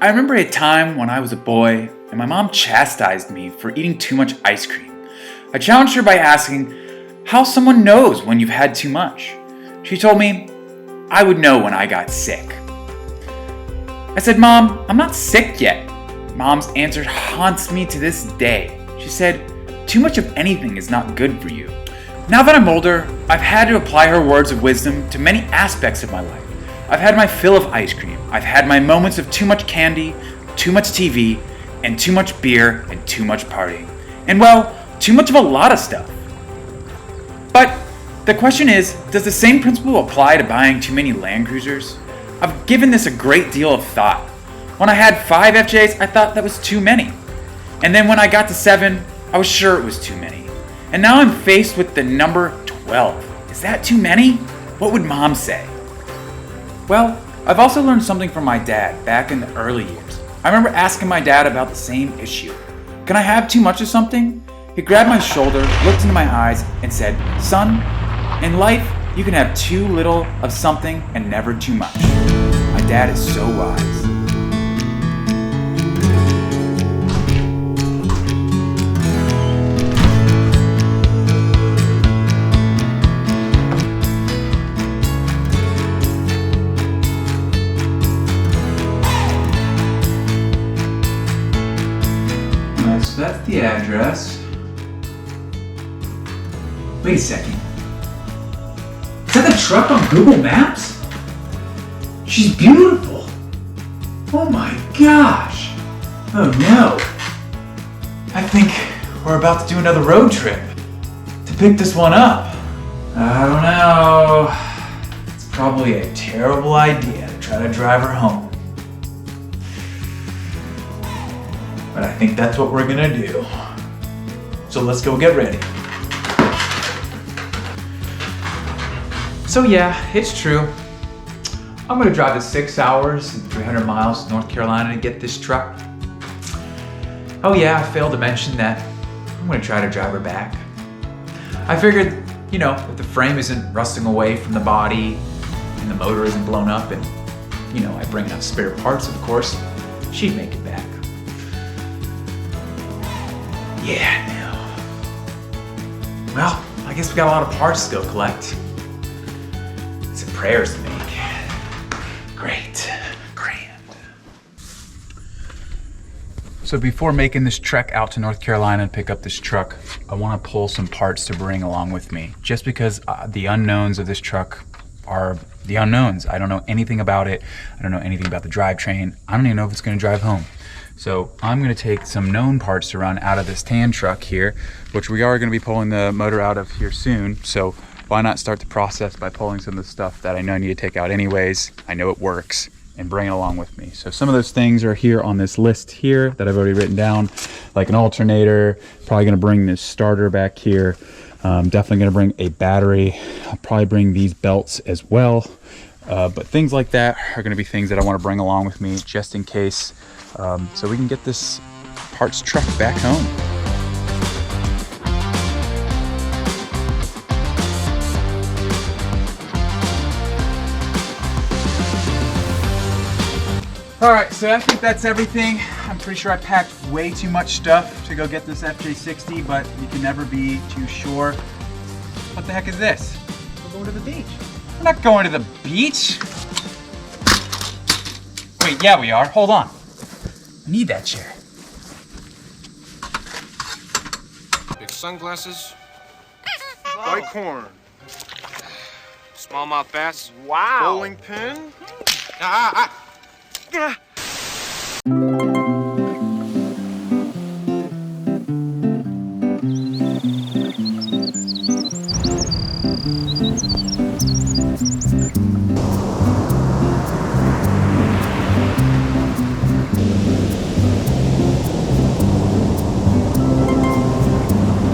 I remember a time when I was a boy and my mom chastised me for eating too much ice cream. I challenged her by asking how someone knows when you've had too much. She told me I would know when I got sick. I said, "Mom, I'm not sick yet." Mom's answer haunts me to this day. She said, "Too much of anything is not good for you." Now that I'm older, I've had to apply her words of wisdom to many aspects of my life. I've had my fill of ice cream. I've had my moments of too much candy, too much TV, and too much beer, and too much partying. And well, too much of a lot of stuff. But the question is, does the same principle apply to buying too many Landcruisers? I've given this a great deal of thought. When I had 5 FJs, I thought that was too many. And then when I got to 7, I was sure it was too many. And now I'm faced with the number 12. Is that too many? What would Mom say? Well, I've also learned something from my dad back in the early years. I remember asking my dad about the same issue. Can I have too much of something? He grabbed my shoulder, looked into my eyes, and said, "Son, in life, you can have too little of something and never too much." My dad is so wise. So that's the address. Wait a second. Is that the truck on Google Maps? She's beautiful. Oh my gosh. Oh no. I think we're about to do another road trip to pick this one up. I don't know. It's probably a terrible idea to try to drive her home. But I think that's what we're gonna do. So let's go get ready. So yeah, it's true. I'm gonna drive the 6 hours and 300 miles to North Carolina to get this truck. Oh yeah, I failed to mention that I'm gonna try to drive her back. I figured, if the frame isn't rusting away from the body and the motor isn't blown up and, I bring enough spare parts, of course, she'd make it back. Yeah, no. Well, I guess we got a lot of parts to go collect. Some prayers to make. Great. Grand. So before making this trek out to North Carolina and pick up this truck, I want to pull some parts to bring along with me. Just because the unknowns of this truck are the unknowns. I don't know anything about it. I don't know anything about the drivetrain. I don't even know if it's going to drive home. So I'm going to take some known parts to run out of this tan truck here, which we are going to be pulling the motor out of here soon. So why not start the process by pulling some of the stuff that I know I need to take out anyways. I know it works, and bring it along with me. So some of those things are here on this list here that I've already written down, like an alternator, probably going to bring this starter back here. Definitely going to bring a battery. I'll probably bring these belts as well. But things like that are going to be things that I want to bring along with me just in case. So we can get this parts truck back home. All right, so I think that's everything. I'm pretty sure I packed way too much stuff to go get this FJ60, but you can never be too sure. What the heck is this? We're going to the beach. We're not going to the beach. Wait, yeah we are. Hold on. I need that chair. Big sunglasses. White corn. Smallmouth bass. Wow. Bowling pin. Yeah.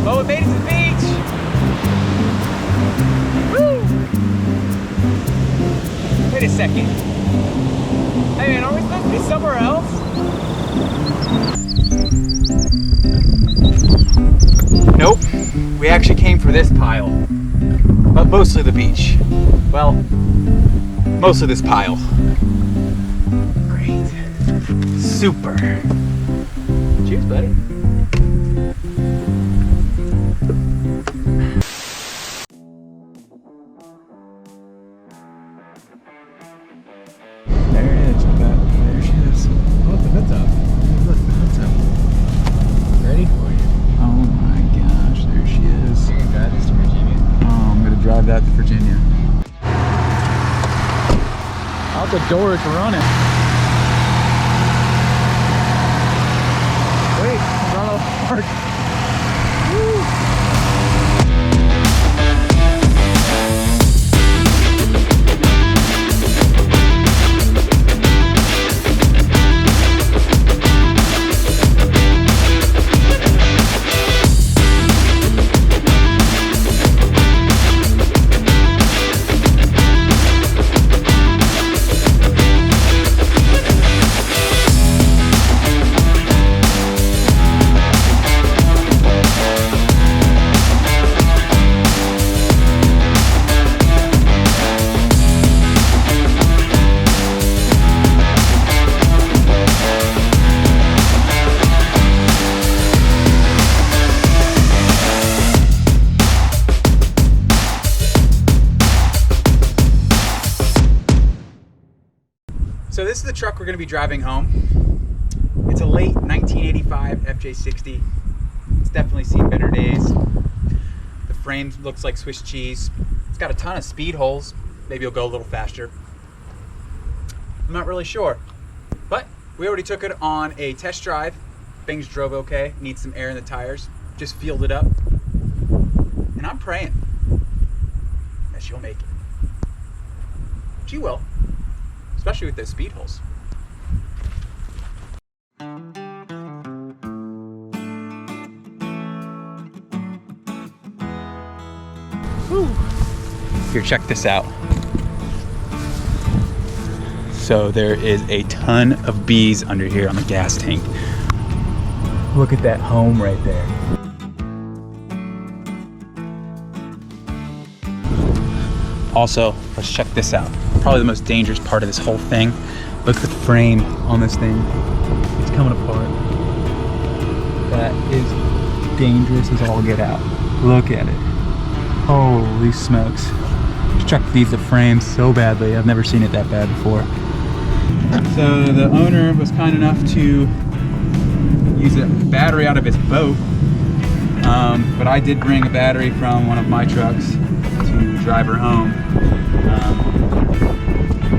Oh, we made it to the beach. Woo! Wait a second. Hey man, are we supposed to be somewhere else? Nope. We actually came for this pile. But mostly the beach. Well, mostly this pile. Great. Super. Cheers, buddy. There it is. There she is. Oh, the hood's up. Look, the hood's up. Ready for you. Oh my gosh, there she is. You're gonna drive this to Virginia? Oh, I'm gonna drive that to Virginia. Out the door, it's running. Wait, run off the park. Woo! So this is the truck we're going to be driving home. It's a late 1985 FJ60. It's definitely seen better days. The frame looks like Swiss cheese. It's got a ton of speed holes. Maybe it'll go a little faster. I'm not really sure. But we already took it on a test drive. Things drove okay. Needs some air in the tires. Just fueled it up. And I'm praying that she'll make it. She will. Especially with those speed holes. Whew. Here, check this out. So there is a ton of bees under here on the gas tank. Look at that home right there. Also, let's check this out. Probably the most dangerous part of this whole thing. Look at the frame on this thing. It's coming apart. That is dangerous as all get out. Look at it. Holy smokes. Chuck these the frame so badly. I've never seen it that bad before. So the owner was kind enough to use a battery out of his boat. But I did bring a battery from one of my trucks to drive her home.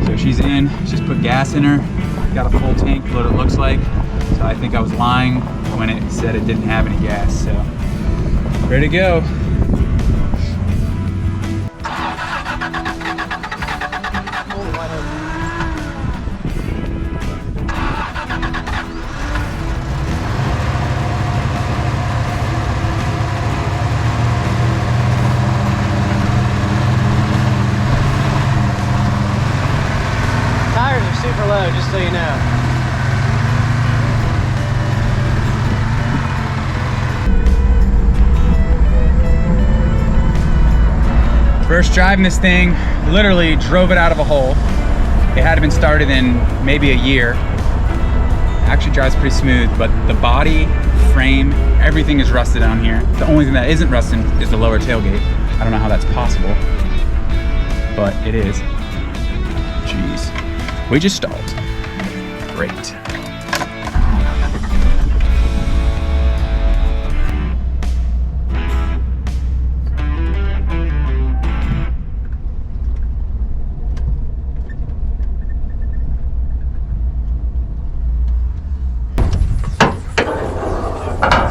So she's in, she's put gas in her, got a full tank, what it looks like. So I think I was lying when it said it didn't have any gas. So ready to go. Super low, just so you know. First driving this thing, literally drove it out of a hole. It hadn't been started in maybe a year. Actually drives pretty smooth, but the body, frame, everything is rusted down here. The only thing that isn't rusted is the lower tailgate. I don't know how that's possible, but it is. Jeez. We just stalled. Great.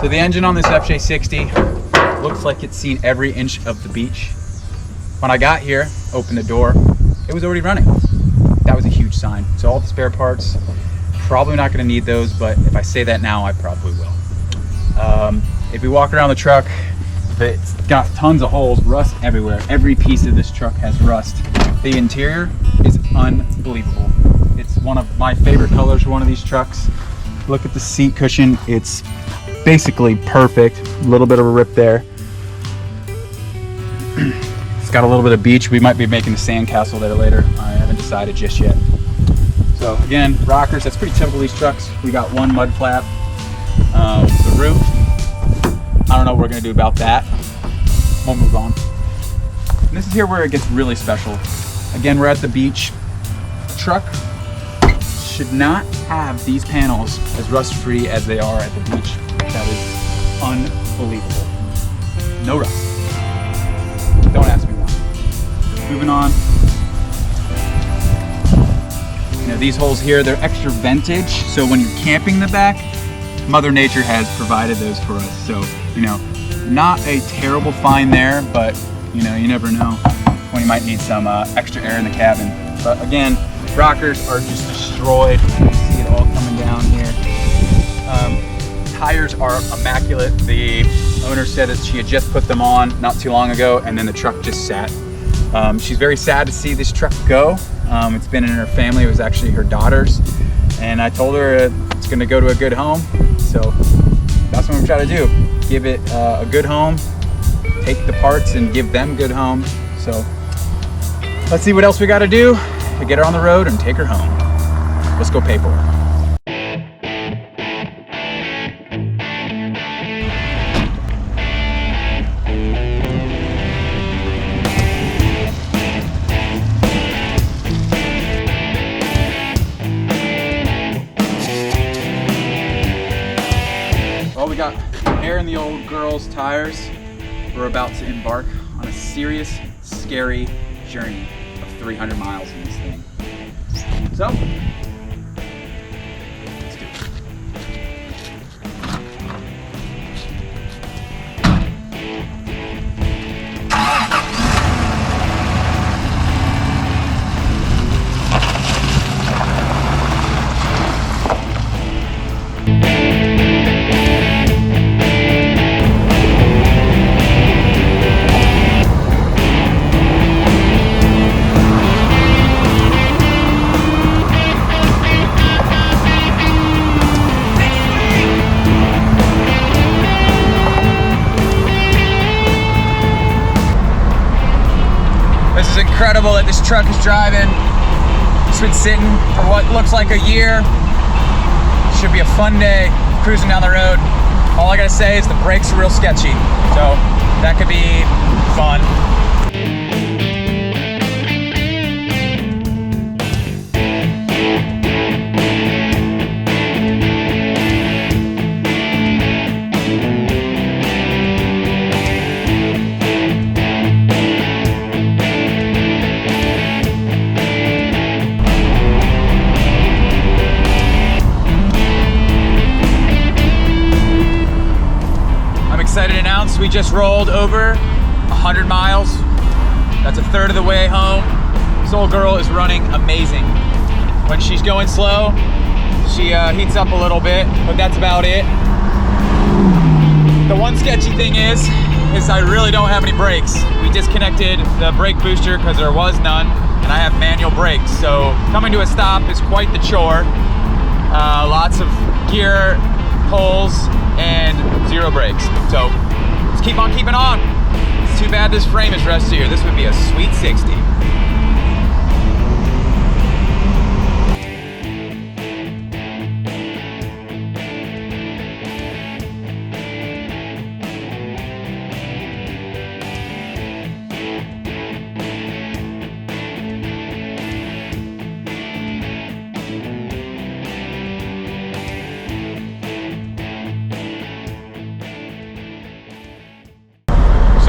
So the engine on this FJ60 looks like it's seen every inch of the beach. When I got here, opened the door, it was already running. That was a huge sign. So all the spare parts, probably not gonna need those, but if I say that now, I probably will. If we walk around the truck, it's got tons of holes, rust everywhere. Every piece of this truck has rust. The interior is unbelievable. It's one of my favorite colors for one of these trucks. Look at the seat cushion. It's basically perfect. A little bit of a rip there. It's got a little bit of beach. We might be making a sand castle there later. I haven't decided just yet. So again, rockers, that's pretty typical of these trucks. We got one mud flap. The roof, I don't know what we're gonna do about that. We'll move on. And this is here where it gets really special. Again, we're at the beach. Truck should not have these panels as rust-free as they are at the beach. That is unbelievable. No rust. Don't ask me why. Moving on. You know, these holes here, they're extra ventage, so when you're camping the back, Mother Nature has provided those for us. So, you know, not a terrible find there, but you know, you never know when you might need some extra air in the cabin. But again, rockers are just destroyed. You can see it all coming down here. Tires are immaculate. The owner said that she had just put them on not too long ago, and then the truck just sat. She's very sad to see this truck go. It's been in her family. It was actually her daughter's, and I told her it's going to go to a good home. So that's what I'm trying to do. Give it a good home. Take the parts and give them good homes. So let's see what else we got to do to get her on the road and take her home. Let's go pay for her. Well, we got air in the old girl's tires. We're about to embark on a serious, scary journey of 300 miles in this thing. So, let's do it. This is incredible that this truck is driving. It's been sitting for what looks like a year. Should be a fun day cruising down the road. All I gotta say is the brakes are real sketchy, so that could be fun. Excited to announce we just rolled over 100 miles. That's a third of the way home. This old girl is running amazing. When she's going slow, she heats up a little bit, but that's about it. The one sketchy thing is I really don't have any brakes. We disconnected the brake booster because there was none, and I have manual brakes. So coming to a stop is quite the chore. Lots of gear pulls and zero brakes. So let's keep on keeping on. It's too bad this frame is rusty here. This would be a sweet 60.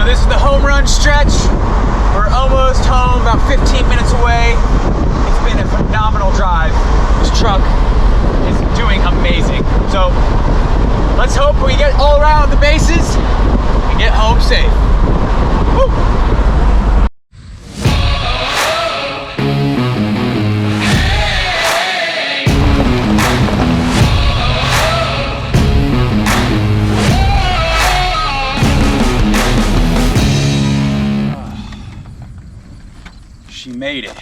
This is the home run stretch. We're almost home, about 15 minutes away. It's been a phenomenal drive. This truck is doing amazing. So let's hope we get all around the bases and get home safe. Woo! She made it.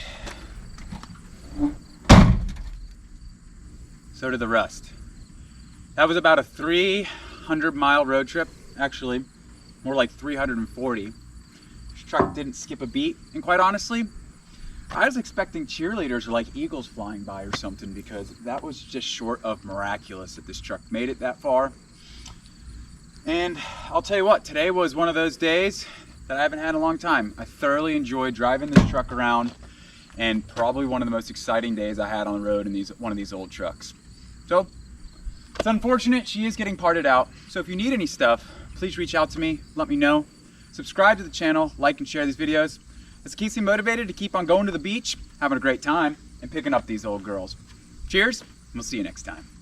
So did the rest. That was about a 300-mile road trip, actually, more like 340. This truck didn't skip a beat, and quite honestly, I was expecting cheerleaders or like eagles flying by or something, because that was just short of miraculous that this truck made it that far. And I'll tell you what, today was one of those days that I haven't had in a long time. I thoroughly enjoyed driving this truck around, and probably one of the most exciting days I had on the road in one of these old trucks. So it's unfortunate she is getting parted out. So if you need any stuff, please reach out to me, let me know. Subscribe to the channel, like and share these videos. This keeps me motivated to keep on going to the beach, having a great time, and picking up these old girls. Cheers, and we'll see you next time.